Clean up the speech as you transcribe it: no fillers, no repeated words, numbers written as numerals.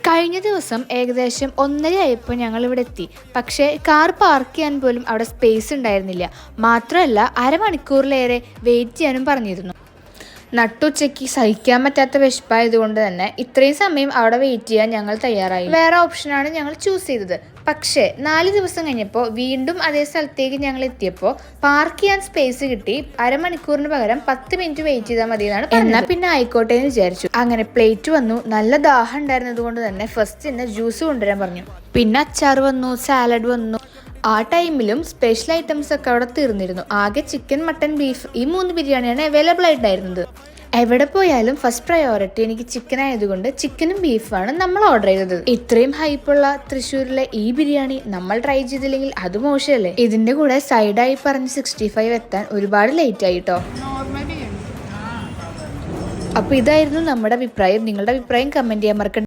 കഴിഞ്ഞ ദിവസം ഏകദേശം 1:30 ആയപ്പോൾ ഞങ്ങൾ ഇവിടെ എത്തി. പക്ഷേ കാർ പാർക്ക് ചെയ്യാൻ പോലും അവിടെ സ്പേസ് ഉണ്ടായിരുന്നില്ല. മാത്രമല്ല അരമണിക്കൂറിലേറെ വെയിറ്റ് ചെയ്യാനും പറഞ്ഞിരുന്നു. നട്ടുച്ചയ്ക്ക് സഹിക്കാൻ പറ്റാത്ത വിശപ്പായതുകൊണ്ട് തന്നെ ഇത്രയും സമയം അവിടെ വെയിറ്റ് ചെയ്യാൻ ഞങ്ങൾ തയ്യാറായി. വേറെ ഓപ്ഷനാണ് ഞങ്ങൾ ചൂസ് ചെയ്തത്. പക്ഷേ 4 ദിവസം കഴിഞ്ഞപ്പോൾ വീണ്ടും അതേ സ്ഥലത്തേക്ക് ഞങ്ങൾ എത്തിയപ്പോൾ പാർക്ക് ചെയ്യാൻ സ്പേസ് കിട്ടി. അരമണിക്കൂറിന് പകരം 10 മിനിറ്റ് വെയിറ്റ് ചെയ്താൽ മതി എന്നാണ്. എന്നാൽ പിന്നെ ആയിക്കോട്ടെ എന്ന് വിചാരിച്ചു. അങ്ങനെ പ്ലേറ്റ് വന്നു. നല്ല ദാഹം ഉണ്ടായിരുന്നത് കൊണ്ട് തന്നെ ഫസ്റ്റ് തന്നെ ജ്യൂസ് കൊണ്ടുവരാൻ പറഞ്ഞു. പിന്നെ അച്ചാർ വന്നു, സാലഡ് വന്നു. ആ ടൈമിലും സ്പെഷ്യൽ ഐറ്റംസ് ഒക്കെ അവിടെ തീർന്നിരുന്നു. ആകെ ചിക്കൻ, മട്ടൻ, ബീഫ് ഈ 3 ബിരിയാണിയാണ് അവൈലബിൾ ആയിട്ടായിരുന്നത്. എവിടെ പോയാലും ഫസ്റ്റ് പ്രയോറിറ്റി എനിക്ക് ചിക്കൻ ആയതുകൊണ്ട് ചിക്കനും ബീഫാണ് നമ്മൾ ഓർഡർ ചെയ്തത്. ഇത്രയും ഹൈപ്പുള്ള തൃശ്ശൂരിലെ ഈ ബിരിയാണി നമ്മൾ ട്രൈ ചെയ്തില്ലെങ്കിൽ അത് മോശമല്ലേ. ഇതിന്റെ കൂടെ സൈഡായി പറഞ്ഞ് 65 എത്താൻ ഒരുപാട് ലേറ്റ് ആയിട്ടോ. അപ്പൊ ഇതായിരുന്നു നമ്മുടെ അഭിപ്രായം. നിങ്ങളുടെ അഭിപ്രായം കമന്റ് ചെയ്യാൻ മറക്കണ്ട.